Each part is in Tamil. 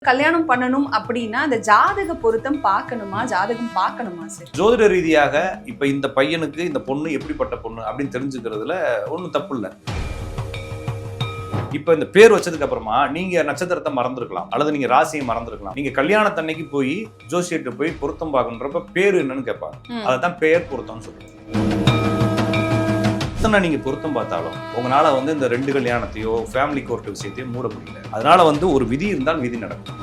கல்யாணம் பண்ணணும் அப்படின்னா அந்த ஜாதக பொருத்தம் பார்க்கணுமா, ஜாதகம் பார்க்கணுமா சார்? ஜோதிட ரீதியாக இப்ப இந்த பையனுக்கு இந்த பொண்ணு எப்படிப்பட்ட பொண்ணு அப்படின்னு தெரிஞ்சுக்கிறதுல ஒன்றும் தப்பு இல்லை. இப்ப இந்த பேர் வச்சதுக்கு அப்புறமா நீங்க நட்சத்திரத்தை மறந்துருக்கலாம், அல்லது நீங்க ராசியை மறந்துருக்கலாம். நீங்க கல்யாணத்தன்னைக்கு போய் ஜோசியர்கிட்ட போய் பொருத்தம் பார்க்கணுன்றப்ப பேரு என்னன்னு கேட்பாங்க. அதான் பெயர் பொருத்தம்னு சொல்லுவாங்க. நீங்க பொருத்தம் பார்த்தாலும் உங்களால இந்த 2 கல்யாணத்தையோ ஃபேமிலி கோர்ட் விஷயத்தையோ மூட முடியல. அதனால ஒரு விதி இருந்தால் விதி நடக்கும்.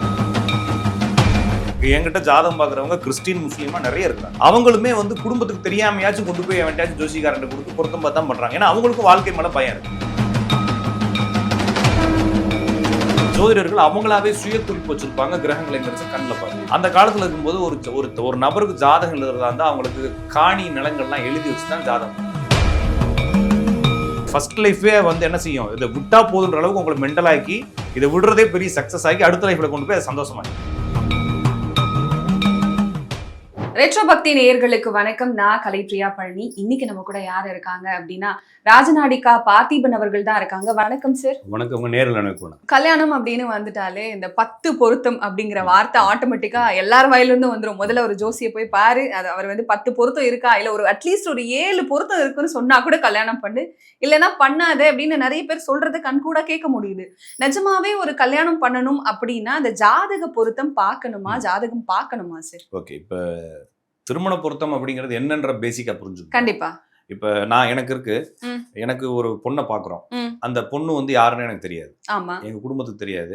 என்கிட்ட ஜாதகம் பாக்குறவங்க கிறிஸ்டின் முஸ்லீமா நிறைய இருக்காங்க. அவங்களுமே குடும்பத்துக்கு தெரியாமையாச்சும் கொண்டு போய் அவன்டாச்சும் ஜோசிகாரன் கொடுத்து பொருத்தம் பார்த்தா பண்றாங்க. ஏன்னா அவங்களுக்கும் வாழ்க்கை மேல பயம் இருக்கு. ஜோதிடர்கள் அவங்களாவே சுய குறிப்பு வச்சிருப்பாங்க, கிரகங்களை கண்ணில் பார்த்து. அந்த காலத்துல இருக்கும்போது ஒரு நபருக்கு ஜாதகம் எழுதுறதா இருந்தா அவங்களுக்கு காணி நிலங்கள்லாம் எழுதி வச்சுதான் ஜாதகம். ஃபர்ஸ்ட் லைஃபே என்ன செய்யும், இதை விட்டா போதுன்ற அளவுக்கு உங்களை மென்டலாக்கி இதை விடுறதே பெரிய சக்சஸ் ஆகி அடுத்த லைஃப்ல கொண்டு போய் சந்தோஷமாக்கி. ரெட்ரோ பக்தி நேயர்களுக்கு வணக்கம். நான் கலைப்பிரியா பழனி. இன்னைக்கு நம்ம கூட யார் இருக்காங்க அப்படின்னா ராஜநாடிகா பார்த்திபன் அவர்கள் தான் இருக்காங்க. வணக்கம் சார். வணக்கம். உங்க நேரில் நினைக்கணும். கல்யாணம் அப்படின்னு வந்துட்டாலே இந்த 10 பொருத்தம் அப்படிங்கிற வார்த்தை ஆட்டோமேட்டிக்கா எல்லார் வாயிலிருந்து வந்துடும். முதல்ல ஒரு ஜோசியை போய் பாரு, அது அவர் 10 பொருத்தம் இருக்கா, இல்ல ஒரு அட்லீஸ்ட் ஒரு 7 பொருத்தம் இருக்குன்னு சொன்னா கூட கல்யாணம் பண்ணு, இல்லைன்னா பண்ணாது அப்படின்னு நிறைய பேர் சொல்றது கண்கூட கேட்க முடியுது. நிஜமாவே ஒரு கல்யாணம் பண்ணணும் அப்படின்னா அந்த ஜாதக பொருத்தம் பார்க்கணுமா, ஜாதகம் பார்க்கணுமா சார்? ஓகே, இப்ப திருமண பொருத்தம் அப்படிங்கிறது என்னன்ற பேசிக்கா புரிஞ்சுக்கணும். கண்டிப்பா. இப்ப எனக்கு ஒரு பொண்ணை பாக்குறோம். அந்த பொண்ணு யாருன்னு எனக்கு தெரியாது, எங்க குடும்பத்துக்கு தெரியாது.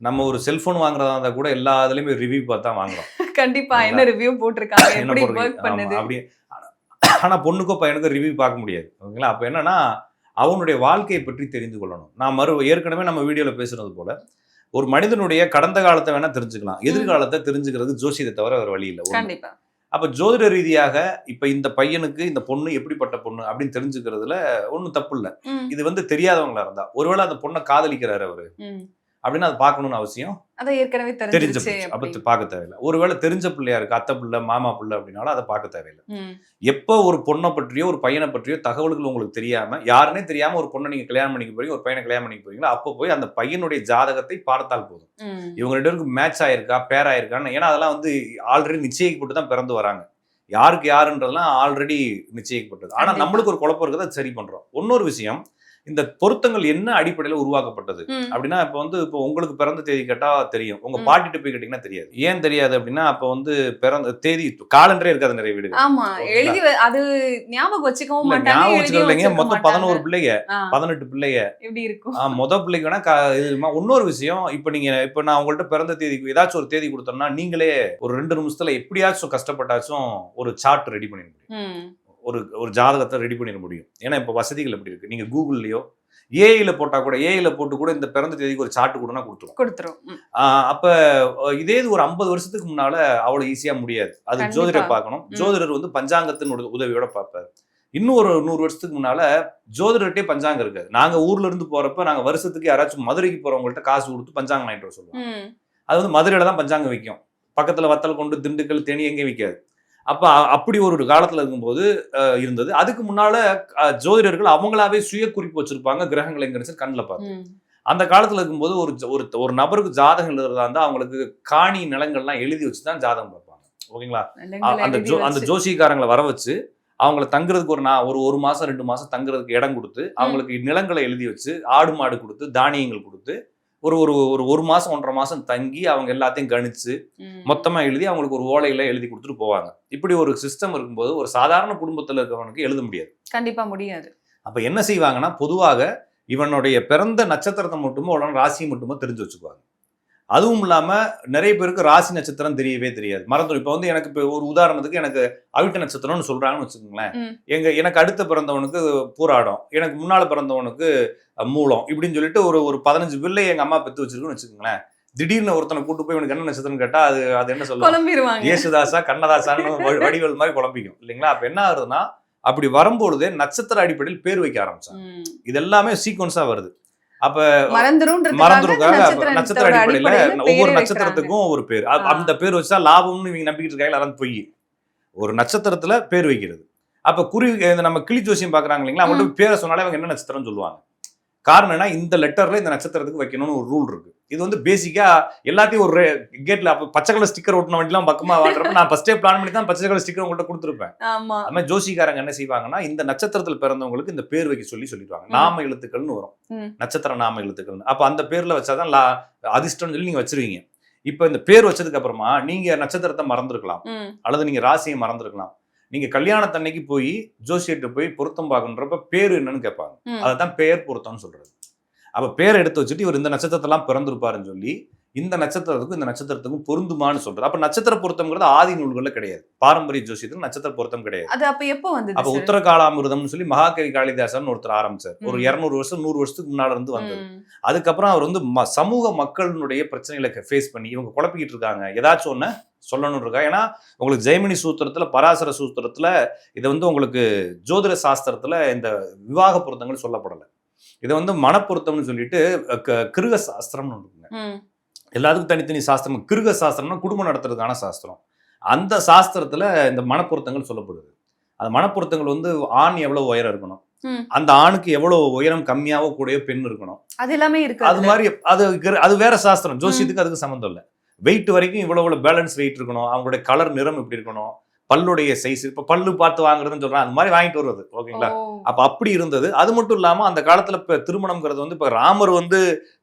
நம்ம ஒரு செல்போன் வாங்குறதா இருந்தா கூட எல்லா இதுலயுமே ரிவ்யூ பார்த்தா வாங்குறோம். கண்டிப்பா என்ன ரிவ்யூ போட்டிருக்காங்க, எப்படி வொர்க் பண்ணுது அப்படி. ஆனா பொண்ணுக்கோ பையனுக்கோ ரிவ்யூ பார்க்க முடியாது. ஓகேங்களா? அப்ப என்னன்னா அவனுடைய வாழ்க்கையை பற்றி தெரிந்து கொள்ளணும். நான் ஏற்கனவே நம்ம வீடியோல பேசுறது போல ஒரு மனிதனுடைய கடந்த காலத்தை வேணா தெரிஞ்சுக்கலாம், எதிர்காலத்தை தெரிஞ்சுக்கிறது ஜோசியத்தை தவிர ஒரு வழி இல்லை. கண்டிப்பா. அப்ப ஜோதிட ரீதியாக இப்ப இந்த பையனுக்கு இந்த பொண்ணு எப்படிப்பட்ட பொண்ணு அப்படின்னு தெரிஞ்சுக்கிறதுல ஒன்றும் தப்பு இல்லை. இது தெரியாதவங்களா இருந்தா, ஒருவேளை அந்த பொண்ணை காதலிக்கிறாரு அவரு அப்படின்னு அதை பார்க்கணும்னு அவசியம் தெரிஞ்ச அப்ப பார்க்க தேவையில்லை. ஒருவேளை தெரிஞ்ச பிள்ளையா இருக்கு, அத்தை பிள்ளை மாமா பிள்ளை அப்படின்னாலும் அதை பார்க்க தேவையில்லை. எப்போ ஒரு பொண்ணை பற்றியோ ஒரு பையனை பற்றியோ தகவல்கள் உங்களுக்கு தெரியாம, யாருன்னே தெரியாம ஒரு பொண்ணை நீங்க கல்யாணம் பண்ணிக்க போறீங்க, ஒரு பையனை கல்யாணம் பண்ணிக்க போறீங்களா, அப்போ போய் அந்த பையனுடைய ஜாதகத்தை பார்த்தால் போதும். இவங்க 2 பேருக்கு மேட்ச் ஆயிருக்கா, பேர் ஆயிருக்கான்னு. ஏன்னா அதெல்லாம் ஆல்ரெடி நிச்சயிக்கப்பட்டு தான் பிறந்து வராங்க. யாருக்கு யாருன்றதெல்லாம் ஆல்ரெடி நிச்சயிக்கப்பட்டது. ஆனா நம்மளுக்கு ஒரு குழப்பம் இருக்குது, அது சரி பண்றோம். இன்னொரு விஷயம், இந்த பொருத்தங்கள் என்ன அடிப்படையில் உருவாக்கப்பட்டது அப்படின்னா, இப்போ உங்களுக்கு பிறந்த தேதி கேட்டா தெரியும், உங்க பாட்டிட்டு போய் கேட்டீங்கன்னா தெரியாது. ஏன் தெரியாது அப்படின்னா, அப்ப பிறந்த தேதி காலண்டரே இருக்காது நிறைய வீடு. ஆமா, எழுதி அது ஞாபகம் வச்சுக்கவும் மாட்டாங்க. ஞாபகம் வச்சுக்கலைங்க. மொத்தம் 11 பிள்ளைங்க, 18 பிள்ளைங்க எப்படி இருக்கும். மொத பிள்ளைக்கு வேணா இன்னொரு விஷயம், இப்ப நான் உங்கள்ட்ட பிறந்த தேதிக்கு ஏதாச்சும் ஒரு தேதி கொடுத்தோம்னா நீங்களே ஒரு 2 நிமிஷத்துல எப்படியாச்சும் கஷ்டப்பட்டாச்சும் ஒரு சார்ட் ரெடி பண்ணிட முடியும், ஒரு ஜாதகத்தை ரெடி பண்ணிட முடியும். ஏன்னா இப்போ வசதிகள் எப்படி இருக்கு, நீங்க கூகுள்லயோ ஏஐல போட்டா கூட, ஏஐல போட்டு கூட இந்த பிறந்த தேதிக்கு ஒரு சார்ட் கொடுனா கொடுத்துரும். அப்ப இதே ஒரு 50 வருஷத்துக்கு முன்னால அவ்வளவு ஈஸியா முடியாது. அது ஜோதிடர் பார்க்கணும். ஜோதிடர் பஞ்சாங்கத்தின் உதவியோட பார்ப்பாரு. இன்னும் ஒரு 100 வருஷத்துக்கு முன்னால ஜோதிடர்கிட்டே பஞ்சாங்கம் இருக்காது. நாங்க ஊர்ல இருந்து போறப்ப நாங்க வருஷத்துக்கு யாராச்சும் மதுரைக்கு போறவங்கள்ட்ட காசு கொடுத்து பஞ்சாங்கம் வாங்கிட்டு வர சொல்லுவோம். அது மதுரையில தான் பஞ்சாங்கம் விற்கும். பக்கத்துல வத்தல் கொண்டு திண்டுக்கல் தேனி எங்கே விற்காது. அப்ப அப்படி ஒரு காலத்துல இருக்கும்போது இருந்தது. அதுக்கு முன்னால ஜோதிடர்கள் அவங்களாவே சுய குறிப்பு வச்சிருப்பாங்க, கிரகங்களை கண்ணில் பார்த்து. அந்த காலத்துல இருக்கும்போது ஒரு நபருக்கு ஜாதகம் எழுதுறதா இருந்தா அவங்களுக்கு காணி நிலங்கள்லாம் எழுதி வச்சுதான் ஜாதகம் பார்ப்பாங்க. ஓகேங்களா? அந்த ஜோசிகாரங்களை வர வச்சு அவங்களை தங்குறதுக்கு ஒரு மாசம் 2 மாசம் தங்குறதுக்கு இடம் கொடுத்து, அவங்களுக்கு நிலங்களை எழுதி வச்சு, ஆடு மாடு கொடுத்து, தானியங்கள் கொடுத்து, ஒரு மாசம் 1.5 மாசம் தங்கி அவங்க எல்லாத்தையும் கணிச்சு மொத்தமா எழுதி அவங்களுக்கு ஒரு ஓலையில எழுதி கொடுத்துட்டு போவாங்க. இப்படி ஒரு சிஸ்டம் இருக்கும்போது ஒரு சாதாரண குடும்பத்துல இருக்கவனுக்கு எழுத முடியாது, கண்டிப்பா முடியாது. அப்ப என்ன செய்வாங்கன்னா, பொதுவாக இவனுடைய பிறந்த நட்சத்திரத்தை மட்டுமோ உடனே ராசியை மட்டுமோ தெரிஞ்சு வச்சுக்குவாங்க. அதுவும் இல்லாம நிறைய பேருக்கு ராசி நட்சத்திரம் தெரியவே தெரியாது, மறந்துடும். இப்ப எனக்கு இப்போ ஒரு உதாரணத்துக்கு எனக்கு அவிட்ட நட்சத்திரம்னு சொல்றாங்கன்னு வச்சுக்கோங்களேன். எனக்கு அடுத்த பிறந்தவனுக்கு பூராடம், எனக்கு முன்னால பிறந்தவனுக்கு மூலம், இப்படின்னு சொல்லிட்டு ஒரு 15 பிள்ளை எங்க அம்மா பெத்து வச்சிருக்குன்னு வச்சுக்கோங்களேன். திடீர்னு ஒருத்தனை கூட்டு போய் எனக்கு என்ன நட்சத்திரம் கேட்டா அது என்ன சொல்லுவாங்க, இயேசுதாசா கண்ணதாசான்னு வடிவல் மாதிரி குழம்பிக்கும் இல்லைங்களா? அப்ப என்ன ஆகுதுன்னா, அப்படி வரும்பொழுதே நட்சத்திர அடிப்படையில் பேர் வைக்க ஆரம்பிச்சாங்க. இது எல்லாமே சீக்வன்ஸா வருது. அப்ப மறந்துருக்காங்க. நட்சத்திர அடிப்படையில ஒவ்வொரு நட்சத்திரத்துக்கும் ஒரு பேர், அந்த பேர் வச்சா லாபம்னு இவங்க நம்பிக்கிட்டு இருக்காங்க. அதான் பொய். ஒரு நட்சத்திரத்துல பேர் வைக்கிறது. அப்ப நம்ம கிளி ஜோசியம் பாக்குறாங்க இல்லைங்களா, அவங்கள்ட்ட பேரை சொன்னாலே அவங்க என்ன நட்சத்திரம் சொல்லுவாங்க. காரணம் என்ன, இந்த லெட்டர்ல இந்த நட்சத்திரத்துக்கு வைக்கணும்னு ஒரு ரூல் இருக்கு. இது வந்து பேசிக்கா எல்லாத்தையும் ஒரு கேட்ல பச்சை கலர் ஸ்டிக்கர் ஒட்டின வண்டிலாம் பக்கமா வாழ்றப்ப நான் ஃபர்ஸ்டே பிளான் பண்ணி தான் பச்சை கலர் ஸ்டிக்கர் உங்கள்கிட்ட கொடுத்துருப்பேன். ஆமா. அது மாதிரி ஜோசிக்காரங்க என்ன செய்வாங்கன்னா, இந்த நட்சத்திரத்தில் பிறந்தவங்களுக்கு இந்த பேர் வைக்க சொல்லிடுவாங்க. நாம எழுத்துக்கள்னு வரும், நட்சத்திர நாம எழுத்துக்கள். அப்ப அந்த பேர்ல வச்சாதான் அதிர்ஷ்டம்னு சொல்லி நீங்க வச்சிருவீங்க. இப்ப இந்த பேர் வச்சதுக்கு அப்புறமா நீங்க நட்சத்திரத்தை மறந்துருக்கலாம், அல்லது நீங்க ராசியை மறந்துருக்கலாம். நீங்க கல்யாணத்தன்னைக்கு போய் ஜோசியர்கிட்ட போய் பொருத்தம் பார்க்கணுன்றப்ப பேரு என்னன்னு கேட்பாங்க. அதான் பெயர் பொருத்தம்னு சொல்றது. அப்ப பேரை எடுத்து வச்சுட்டு இவர் இந்த நட்சத்திரத்தெல்லாம் பிறந்திருப்பாருன்னு சொல்லி இந்த நட்சத்திரத்துக்கும் இந்த நட்சத்திரத்துக்கும் பொருந்துமான்னு சொல்றது. அப்ப நட்சத்திர பொருத்தம்ங்கிறது ஆதி நூல்கள்ல கிடையாது. பாரம்பரிய ஜோசியத்துக்கு நட்சத்திர பொருத்தம் கிடையாது. அது அப்ப எப்போ வந்தது? அப்ப உத்தர காலாமிருதம்னு சொல்லி மகாகவி காளிதாசன் ஒருத்தர் ஆரம்பிச்சார். ஒரு 200 வருஷம் 100 வருஷத்துக்கு முன்னால இருந்து வந்தது. அதுக்கப்புறம் அவர் வந்து சமூக மக்களுடைய பிரச்சனைகளை ஃபேஸ் பண்ணி இவங்க குழப்பிக்கிட்டு இருக்காங்க, ஏதாச்சும் ஒண்ணு சொல்லணும் இருக்கா. ஏன்னா உங்களுக்கு ஜெய்மினி சூத்திரத்துல, பராசர சூத்திரத்துல, இதை வந்து உங்களுக்கு ஜோதிட சாஸ்திரத்துல இந்த விவாக பொருத்தங்கள் சொல்லப்படலை. இதை வந்து மனப்பொருத்தம்னு சொல்லிட்டு கிருக சாஸ்திரம்னு ஒண்ணுங்க. எல்லாத்துக்கும் தனித்தனி சாஸ்திரம். கிருக சாஸ்திரம்னா குடும்பம் நடத்துறதுக்கான சாஸ்திரம். அந்த சாஸ்திரத்துல இந்த மனப்பொருத்தங்கள் சொல்லப்படுது. அந்த மனப்பொருத்தங்கள் வந்து ஆண் எவ்வளவு உயரம் இருக்கணும், அந்த ஆணுக்கு எவ்வளவு உயரம் கம்மியாவோ கூடயோ பெண் இருக்கணும், அது எல்லாமே இருக்கு. அது மாதிரி அது வேற சாஸ்திரம். ஜோசியத்துக்கு அதுக்கு சம்மந்தம் இல்லை. வெயிட் வரைக்கும் இவ்வளவு பேலன்ஸ் வெயிட் இருக்கணும், அவங்களுடைய கலர் நிறம் எப்படி இருக்கணும், பல்லுடைய சைஸ், இப்ப பல்லு பார்த்து வாங்குறதுன்னு சொல்றான், அந்த மாதிரி வாங்கிட்டு வருவது. ஓகேங்களா? அப்ப அப்படி இருந்தது. அது மட்டும் இல்லாம அந்த காலத்துல இப்ப திருமணம்ங்கிறது வந்து இப்ப ராமர் வந்து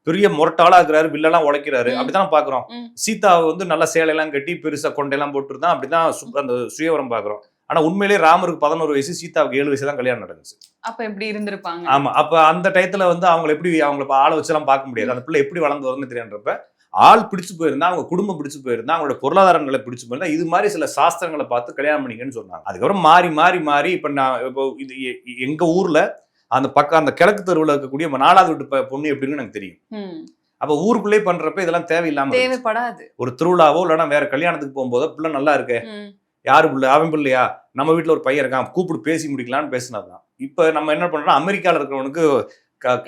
பெரிய முரட்டாளா இருக்கிறாரு, வில்லெல்லாம் உழைக்கிறாரு, அப்படித்தான் பாக்குறோம். சீதாவை வந்து நல்ல சேலையெல்லாம் கட்டி பெருசா கொண்டையெல்லாம் போட்டுருந்தான், அப்படிதான் அந்த சுயவரம் பாக்குறோம். ஆனா உண்மையிலேயே ராமருக்கு 11 வயசு, சீதாவுக்கு 7 வயசு தான் கல்யாணம் நடந்துச்சு. அப்ப எப்படி இருந்திருப்பாங்க? ஆமா. அப்ப அந்த டயத்துல வந்து அவங்களை ஆளை வச்செல்லாம் பார்க்க முடியாது. அந்த பிள்ளை எப்படி வளர்ந்து வரும்னு தெரியான்றப்ப ஆள் பிடிச்சு போயிருந்தா, அவங்க குடும்பம் பிடிச்சு போயிருந்தா, அவங்களோட பொருளாதார நிலை பிடிச்சு போயிருந்தா, இது மாதிரி சில சாஸ்திரங்களை பார்த்து கல்யாணம் பண்ணிக்கன்னு சொன்னாங்க. அதுக்கப்புறம் மாறி இப்ப நான் இப்போ இது எங்க ஊர்ல அந்த கிழக்கு தெருவில் இருக்கக்கூடிய 4வது வீட்டு பொண்ணு எப்படின்னு எனக்கு தெரியும். அப்ப ஊருக்குள்ளே பண்றப்ப இதெல்லாம் தேவையில்லாம தேவைப்படாது. ஒரு திருவிழாவோ இல்லைன்னா வேற கல்யாணத்துக்கு போகும்போது பிள்ளை நல்லா இருக்கு, யாரு பிள்ளை, அவன் பிள்ளையா, நம்ம வீட்டுல ஒரு பையன் இருக்கான், கூப்பிட்டு பேசி முடிக்கலாம்னு பேசினதுதான். இப்ப நம்ம என்ன பண்றோம்னா, அமெரிக்கால இருக்கிறவனுக்கு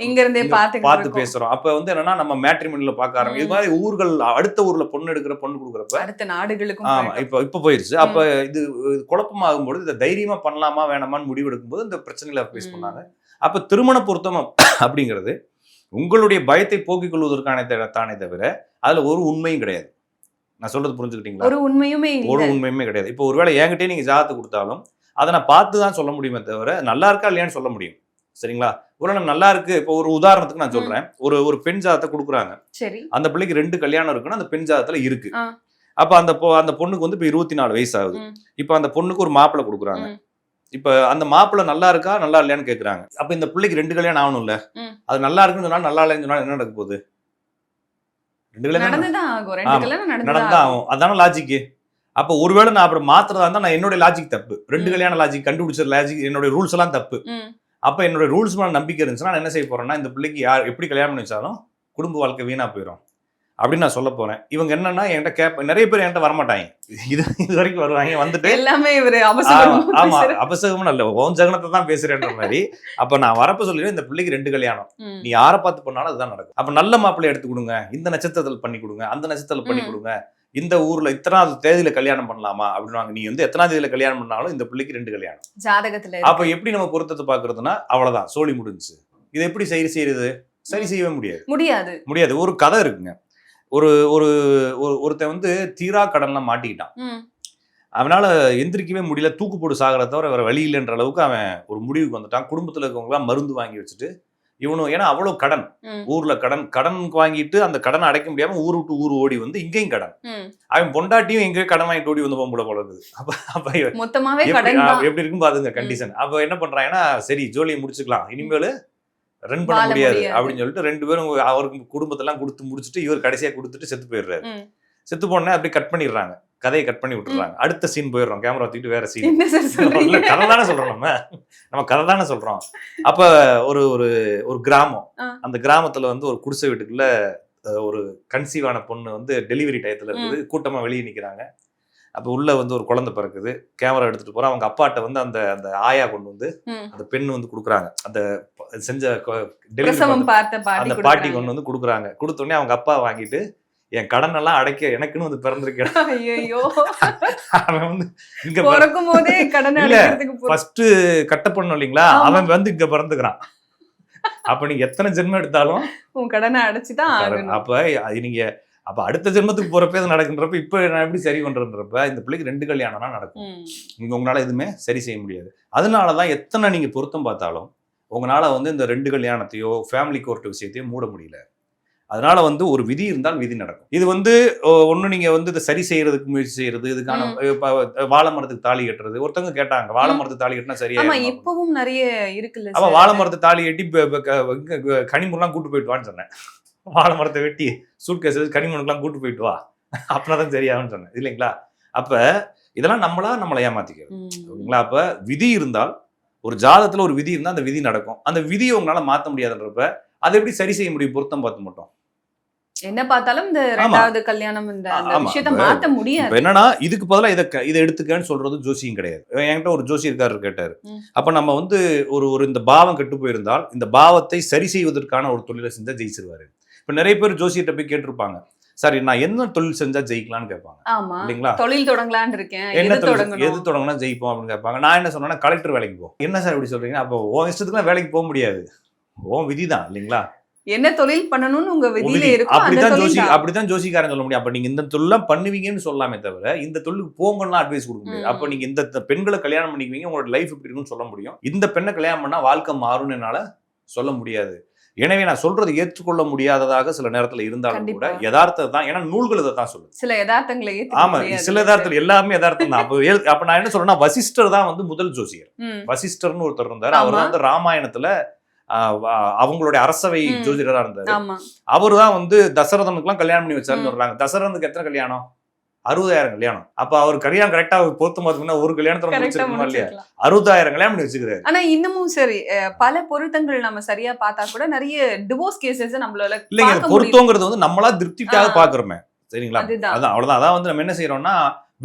இங்க இருந்தே பார்த்து பேசுறோம். அப்ப வந்து என்னன்னா நம்ம மேட்ரிமோனில பார்க்க ஆரம்பிக்கும். இது மாதிரி ஊர்கள் அடுத்த ஊர்ல பொண்ணு எடுக்கிற பொண்ணு கொடுக்குறப்ப அடுத்த நாடுகளுக்கும் ஆமா இப்ப போயிருச்சு. அப்ப இது குழப்பமாகும் பொழுது இதை தைரியமா பண்ணலாமா வேணாமான்னு முடிவெடுக்கும் போது இந்த பிரச்சனைகளை ஃபேஸ் பண்ணாங்க. அப்ப திருமண பொருத்தம் அப்படிங்கிறது உங்களுடைய பயத்தை போக்கிக் கொள்வதற்கான தானே தவிர அதுல ஒரு உண்மையும் கிடையாது. நான் சொல்றது புரிஞ்சுக்கிட்டீங்களா? ஒரு உண்மையுமே கிடையாது. இப்போ ஒருவேளை என்கிட்டயே நீங்க ஜாதகத்தை கொடுத்தாலும் அதை நான் பார்த்து தான் சொல்ல முடியுமே தவிர நல்லா இருக்கா இல்லையான்னு சொல்ல முடியும். சரிங்களா? ஒரு நல்லா இருக்கு. இப்போ ஒரு உதாரணத்துக்கு நான் சொல்றேன். ஒரு பெண் ஜாதகத்தை கொடுக்குறாங்க. சரி. அந்த பிள்ளைக்கு 2 கல்யாணம் இருக்குன்னு அந்த பெண் ஜாதகத்துல இருக்கு. அப்ப அந்த பொண்ணுக்கு வந்து இப்ப 24 வயசு ஆகுது. இப்ப அந்த பொண்ணுக்கு ஒரு மாப்பிள்ளை கொடுக்குறாங்க. இப்ப அந்த மாப்பிள்ளை நல்லா இருக்கா நல்லா இல்லையான்னு கேக்குறாங்க. அப்ப இந்த பிள்ளைக்கு 2 கல்யாணம் ஆகணும்ல, அது நல்லா இருக்குன்னு சொன்னா நல்லா இல்லைன்னு சொன்னா என்ன நடக்க போகுது? 2 கல்யாணம் நடந்தா ஆகும். அதான லாஜிக். அப்ப ஒருவேளை நான் அப்புறம் மாத்திரதா இருந்தா நான் என்னோட லாஜிக் தப்பு, 2 கல்யாணம் லாஜிக் கண்டுபிடிச்ச லாஜிக், என்னோட ரூல்ஸ் எல்லாம் தப்பு. அப்ப என்னோட ரூல்ஸ் மேல நம்பிக்கை இருந்துச்சுன்னா நான் என்ன செய்ய போறேன்னா, இந்த பிள்ளைக்கு யார் எப்படி கல்யாணம் பண்ணி வச்சாலும் குடும்ப வாழ்க்கை வீணா போயிடும் அப்படின்னு நான் சொல்ல போறேன். இவங்க என்னன்னா என்கிட்ட நிறைய பேர் என்கிட்ட வரமாட்டாங்க, இது வரைக்கும் வருவாங்க, வந்துட்டு எல்லாமே ஆமா அபசகமும் இல்ல ஓன் ஜகனத்தை தான் பேசுறேன்ற மாதிரி. அப்ப நான் வரப்ப சொல்லிடுவேன், இந்த பிள்ளைக்கு 2 கல்யாணம், நீ யாரை பார்த்து பண்ணாலும் அதுதான் நடக்கும். அப்ப நல்ல மாப்பிள்ளை எடுத்து கொடுங்க, இந்த நட்சத்திரத்தில் பண்ணி கொடுங்க, அந்த நட்சத்திரத்தில் பண்ணி கொடுங்க, இந்த ஊர்ல இத்தனாவது தேதியில கல்யாணம் பண்ணலாமா அப்படின்வாங்க. நீ வந்து எத்தனாவது தேதியில கல்யாணம் பண்ணாலும் இந்த பிள்ளைக்கு 2 கல்யாணம் ஜாதகத்துல. அப்ப எப்படி நம்ம பொருத்தத்தை பாக்குறதுன்னா அவ்வளவுதான், சோழி முடிஞ்சு. இதை எப்படி சரி செய்யறது? சரி செய்யவே முடியாது. ஒரு கதை இருக்குங்க. ஒருத்தன் வந்து தீரா கடன்ல மாட்டிக்கிட்டான். அவனால எந்திரிக்கவே முடியல, தூக்கு போட்டு சாகிறத தவிர வேற வழி இல்லைன்ற அளவுக்கு அவன் ஒரு முடிவுக்கு வந்துட்டான். குடும்பத்துல இருக்கவங்க எல்லாம் மருந்து வாங்கி வச்சுட்டு இவனும், ஏன்னா அவ்வளவு கடன், ஊர்ல கடன் வாங்கிட்டு அந்த கடனை அடைக்க முடியாம ஊர் விட்டு ஊர் ஓடி வந்து இங்கேயும் கடன், அவன் பொண்டாட்டியும் எங்கேயும் கடன் வாங்கிட்டு ஓடி வந்து போல இருக்குது. அப்ப எப்படி இருக்கும் பாருங்க கண்டிஷன். அப்ப என்ன பண்றாங்கன்னா, சரி ஜோலியை முடிச்சுக்கலாம், இனிமேல் ரன் பண்ண முடியாது அப்படின்னு சொல்லிட்டு 2 பேரும் அவருக்கு குடும்பத்தெல்லாம் கொடுத்து முடிச்சுட்டு இவர் கடைசியா கொடுத்துட்டு செத்து போயிடுறாரு. செத்து போனே அப்படியே கட் பண்ணிடுறாங்க, கதையை கட் பண்ணி விட்டுறாங்க. அடுத்த சீன் போயிடுறோம், கேமரா தூக்கிட்டு வேற சீன். கதை தானே சொல்றோம், நம்ம கதை தானே சொல்றோம். அப்ப ஒரு கிராமம், அந்த கிராமத்துல வந்து ஒரு குடிசை வீட்டுக்குள்ள ஒரு கன்சீவான பொண்ணு வந்து டெலிவரி டயத்துல இருக்குது, கூட்டமா வெளியே நிக்கிறாங்க. அப்ப உள்ள வந்து ஒரு குழந்தை பிறக்குது, கேமரா எடுத்துட்டு போறோம். அவங்க அப்பாட்ட வந்து அந்த ஆயா கொண்டு வந்து அந்த பெண் வந்து குடுக்குறாங்க, அந்த செஞ்ச அந்த பாட்டி கொண்டு வந்து குடுக்குறாங்க. கொடுத்தோடனே அவங்க அப்பா வாங்கிட்டு, என் கடன் எல்லாம் அடைக்க எனக்குன்னு வந்து பிறந்திருக்கேன். அவன் வந்து இங்க ஃபர்ஸ்ட் கட்ட பண்ணணும் இல்லைங்களா, அவன் வந்து இங்க பிறந்துக்கிறான். அப்ப நீங்க எத்தனை ஜென்மம் எடுத்தாலும் உன் கடனை அடைச்சுதான் ஆகணும். அப்ப அது நீங்க அப்ப அடுத்த ஜென்மத்துக்கு போறப்ப இது நடக்குன்றப்ப இப்ப நான் எப்படி சரி பண்றேன்றப்ப இந்த பிள்ளைக்கு 2 கல்யாணம்னா நடக்கும். நீங்க உங்களால எதுவுமே சரி செய்ய முடியாது. அதனாலதான் எத்தனை நீங்க பொருத்தம் பார்த்தாலும் உங்களால இந்த 2 கல்யாணத்தையோ ஃபேமிலி கோர்ட் விஷயத்தையோ மூட முடியல. அதனால ஒரு விதி இருந்தால் விதி நடக்கும். இது ஒண்ணு நீங்க இதை சரி செய்யறதுக்கு முயற்சி செய்யறது, இதுக்கான வாழை மரத்துக்கு தாலி கட்டுறது. ஒருத்தவங்க கேட்டாங்க, வாழை மரத்துக்கு தாலி கட்டினா சரியா? இப்பவும் நிறைய இருக்குல்ல. அவ வாழை மரத்துக்கு தாலி கட்டி கனிமூர்லாம் கூட்டு போயிட்டு வான்னு சொன்னேன். வாழை மரத்தை வெட்டி சூட்கேஸ் கனிமூனுக்குலாம் கூட்டு போயிட்டு வா, அப்படின்னாதான் சரியாகும்னு சொன்னேன் இல்லைங்களா? அப்ப இதெல்லாம் நம்மளை ஏமாத்திக்கிறது. அப்ப விதி இருந்தால், ஒரு ஜாதகத்துல ஒரு விதி இருந்தா அந்த விதி நடக்கும். அந்த விதியை உங்களால மாத்த முடியாதுன்றப்ப அதை எப்படி சரி செய்ய முடியும்? பொருத்தம் பார்த்து மட்டும் என்ன பார்த்தாலும் இந்த ரெண்டாவது கல்யாணம் இந்த விஷயத்தை மாத்த முடியாது. என்னன்னா இதுக்கு பதிலா இதை எடுத்துக்கன்னு சொல்றது ஜோசியம் கிடையாது. என்கிட்ட ஒரு ஜோசி இருக்காரு கேட்டாரு. அப்ப நம்ம ஒரு இந்த பாவம் கெட்டு போயிருந்தால் இந்த பாவத்தை சரி செய்வதற்கான ஒரு தொழிலை செஞ்சா ஜெயிச்சிருவாரு. இப்ப நிறைய பேர் ஜோசியிட்ட போய் கேட்டிருப்பாங்க, சரி நான் என்ன தொழில் செஞ்சா ஜெயிக்கலாம்னு கேட்பாங்க இல்லைங்களா? தொழில் தொடங்கலான்னு இருக்கேன், எது தொடங்கினா ஜெயிப்போம் அப்படின்னு கேட்பாங்க. நான் என்ன சொன்னேன்னா, கலெக்டர் வேலைக்கு போ. என்ன சார் இப்படி சொல்றீங்க? அப்போ உன் இஷ்டத்துக்குலாம் வேலைக்கு போக முடியாது, உன் விதிதான் இல்லைங்களா? என்ன தொழில் பண்ணணும்னு உங்க விதியில இருக்கும். அப்படிதான் ஜோசிக்காரன் சொல்ல முடியும். அப்ப நீங்க இந்த தொழிலாம் பண்ணுவீங்கன்னு சொல்லலாமே தவிர இந்த தொழிலுக்கு போங்கலாம் அட்வைஸ் கொடுக்க முடியாது. அப்ப நீங்க இந்த பெண்களை கல்யாணம் பண்ணிக்குவீங்க, உங்களோட லைஃப் இப்படி இருக்குன்னு சொல்ல முடியும். இந்த பெண்ணை கல்யாணம் பண்ணா வாழ்க்கை மாறும்னு என்னால சொல்ல முடியாது. எனவே நான் சொல்றது ஏற்றுக்கொள்ள முடியாததாக சில நேரத்துல இருந்தாலும் கூட யதார்த்தம் தான். ஏன்னா நூல்கள் இதை தான் சொல்லுது. சில யதார்த்தங்களை ஆமா, சில யதார்த்தம் எல்லாமே யதார்த்தம் தான். அப்ப நான் என்ன சொல்றேன்னா, வசிஷ்டர் தான் முதல் ஜோசியர். வசிஷ்டர்னு ஒருத்தர் இருந்தார். அவர் ராமாயணத்துல அவங்களுடைய அரசவை ஜோதிடரா இருந்தாரு. அவரு தான் தசரதனுக்குலாம் கல்யாணம் பண்ணி வச்சாருன்னு சொல்றாங்க. தசரதனுக்கு எத்தனை கல்யாணம்? 60,000 கல்யாணம். அப்ப அவர் கல்யாணம் கரெக்டா பொருத்தம் பார்த்தீங்கன்னா ஒரு கல்யாணத்துல முடிச்சிருக்கோமா இல்லையா? 60,000 கல்யாணம் பண்ணி வச்சுக்கிறாரு. ஆனா இன்னமும் சரி, பல பொருத்தங்கள் நம்ம சரியா பார்த்தா கூட நிறைய டிவோர்ஸ் கேசஸ் நம்மளால இல்லைங்க. பொருத்தங்கிறது நம்மளா திருப்திக்காக பாக்குறோமே, சரிங்களா? அதான் அவ்வளவுதான். அதான் நம்ம என்ன செய்யறோம்னா,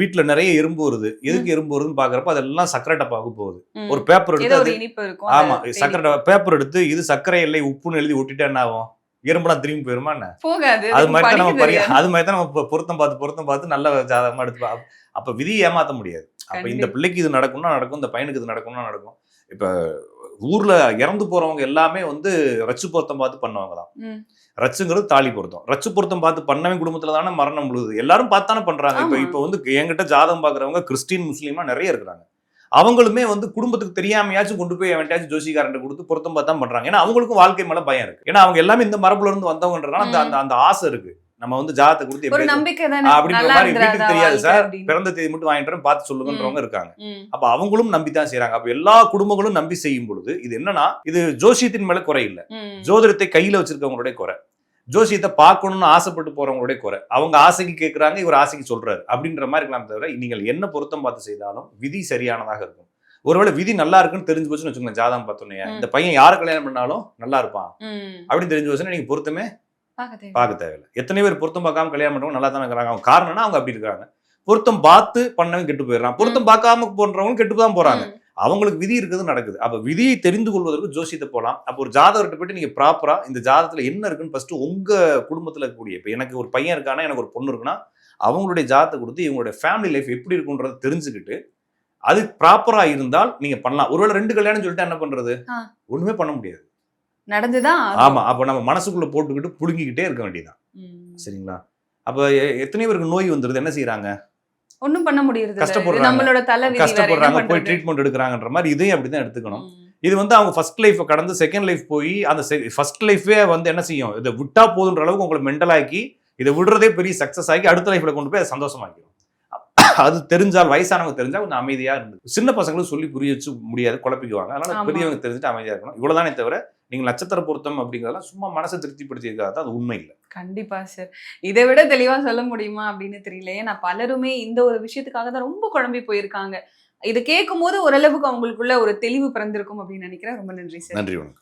வீட்டுல நிறைய எறும்பு வருது. எதுக்கு எறும்பு வருதுன்னு பாக்குறப்ப அதெல்லாம் சர்க்கரை டப்பாவுக்கு போகுது. ஒரு பேப்பர் எடுத்து, ஆமா சர்க்கரை பேப்பர் எடுத்து இது சர்க்கரை இல்லை உப்புன்னு எழுதி ஒட்டிட்டா என்ன ஆகும்? எறும்புலாம் திரும்பி போயிருமா என்ன? அது மாதிரி தான் நம்ம பொருத்தம் பார்த்து நல்ல ஜாதகமா எடுத்து. அப்ப விதியை ஏமாத்த முடியாது. அப்ப இந்த பிள்ளைக்கு இது நடக்கும்னா நடக்கும், இந்த பையனுக்கு இது நடக்கும்னா நடக்கும். இப்ப ஊர்ல இறந்து போறவங்க எல்லாமே ரச்சு பொருத்தம் பார்த்து பண்ணவங்க தான். ரச்சுங்கிறது தாலி பொருத்தம். ரச்சு பொருத்தம் பார்த்து பண்ணவன் குடும்பத்துல தானே மரணம் விழுது. எல்லாரும் பார்த்தானே பண்றாங்க. இப்ப என்கிட்ட ஜாதகம் பாக்குறவங்க கிறிஸ்டின் முஸ்லீமா நிறைய இருக்கிறாங்க. அவங்களுமே குடும்பத்துக்கு தெரியாமையாச்சும் கொண்டு போய் அவன்டாச்சும் ஜோசிக்காரன் கொடுத்து பொருத்தம் பார்த்தா பண்றாங்க. ஏன்னா அவங்களுக்கும் வாழ்க்கை மேல பயம் இருக்கு. ஏன்னா அவங்க எல்லாமே இந்த மரபுல இருந்து வந்தவங்கன்றதுனால அந்த ஆசை இருக்கு. நம்ம ஜாதகத்தை கொடுத்து அப்படின்ற மாதிரி வீட்டுக்கு தெரியாது சார், பிறந்த தேதி மட்டும் வாங்கிட்டு பார்த்து சொல்லுங்கன்றவங்க இருக்காங்க. அப்ப அவங்களும் நம்பித்தான் செய்யறாங்க. அப்ப எல்லா குடும்பங்களும் நம்பி செய்யும் பொழுது இது என்னன்னா, இது ஜோசியத்தின் மேல குறை இல்லை, ஜோதிடத்தை கையில வச்சிருக்கவங்களுடைய குறை. ஜோசியத்தை பார்க்கணும்னு ஆசைப்பட்டு போறவங்களுடைய குறை. அவங்க ஆசைக்கு கேட்கறாங்க, இவர் ஆசைக்கு சொல்றாரு அப்படின்ற மாதிரி இருக்கலாம். தவிர நீங்கள் என்ன பொருத்தம் பார்த்து செய்தாலும் விதி சரியானதாக இருக்கும். ஒருவேளை விதி நல்லா இருக்குன்னு தெரிஞ்சு போச்சுன்னு வச்சுக்கோங்க, ஜாதகம் பார்த்தோன்னே இந்த பையன் யாரை கல்யாணம் பண்ணாலும் நல்லா இருப்பான் அப்படின்னு தெரிஞ்சு போச்சுன்னா நீங்க பொருத்தமே பார்க்க தேவையில்லை. எத்தனை பேர் பொருத்தம் பார்க்காம கல்யாணம் பண்றவங்க நல்லா தானே இருக்கிறாங்க. அவங்க காரணம்னா அவங்க அப்படி இருக்காங்க. பொருத்தம் பார்த்து பண்ணவங்க கெட்டு போயிடுறான், பொருத்தம் பார்க்காம போன்றவங்க கெட்டு தான் போறாங்க. அவங்களுக்கு விதி இருக்குது நடக்குது. அப்ப விதியை தெரிந்து கொள்வதற்கு ஜோசியத்தை போகலாம். அப்போ ஒரு ஜாதகர்கிட்ட போயிட்டு நீங்க ப்ராப்பரா இந்த ஜாதகத்துல என்ன இருக்குன்னு ஃபர்ஸ்ட் உங்க குடும்பத்துல இருக்கக்கூடிய, இப்ப எனக்கு ஒரு பையன் இருக்கானா, எனக்கு ஒரு பொண்ணு இருக்குன்னா அவங்களுடைய ஜாதகத்தை கொடுத்து இவங்களுடைய ஃபேமிலி லைஃப் எப்படி இருக்குன்றதை தெரிஞ்சுக்கிட்டு அது ப்ராப்பரா இருந்தால் நீங்க பண்ணலாம். ஒருவேளை 2 கல்யாணம் சொல்லிட்டு என்ன பண்றது? ஒண்ணுமே பண்ண முடியாது, நடந்துதான். ஆமா, அப்ப நம்ம மனசுக்குள்ள போட்டுக்கிட்டு புடுங்கிக்கிட்டே இருக்க வேண்டியதான். சரிங்களா? அப்ப எத்தனை பேருக்கு நோய் வந்துருது, என்ன செய்யறாங்க? ஒண்ணும் பண்ண முடியாது, கஷ்டப்படுறாங்க, போய் ட்ரீட்மெண்ட் எடுக்கிறாங்கன்ற மாதிரி இதையும் அப்படிதான் எடுத்துக்கணும். இது அவங்க ஃபர்ஸ்ட் லைஃப் கடந்து செகண்ட் லைஃப் போய் அந்த ஃபர்ஸ்ட் லைஃபே என்ன செய்யும், இதை விட்டா போதுன்ற அளவுக்கு உங்களை மென்டலாக்கி இதை விடுறதே பெரிய சக்சஸ் ஆகி அடுத்த லைஃப்ல கொண்டு போய் அதை சந்தோஷமாக்கிடும். அது தெரிஞ்சால், வயசானவங்க தெரிஞ்சா கொஞ்சம் அமைதியா இருந்து, சின்ன பசங்களும் சொல்லி புரிய வச்சு முடியாது, குழப்பிக்குவாங்க. அதனால பெரியவங்க தெரிஞ்சுட்டு அமைதியா இருக்கணும். இவ்வளவுதானே தவிர நீங்க நட்சத்திர பொருத்தம் அப்படிங்கிறதெல்லாம் சும்மா மனசை திருப்திப்படுத்தியிருக்காது, அது உண்மை இல்லை. கண்டிப்பா சார். இதை விட தெளிவா சொல்ல முடியுமா அப்படின்னு தெரியல. ஏன்னா பலருமே இந்த ஒரு விஷயத்துக்காக தான் ரொம்ப குழம்பி போயிருக்காங்க. இதை கேட்கும் போது ஓரளவுக்கு அவங்களுக்குள்ள ஒரு தெளிவு பிறந்திருக்கும் அப்படின்னு நினைக்கிறேன். ரொம்ப நன்றி சார். நன்றி, வணக்கம்.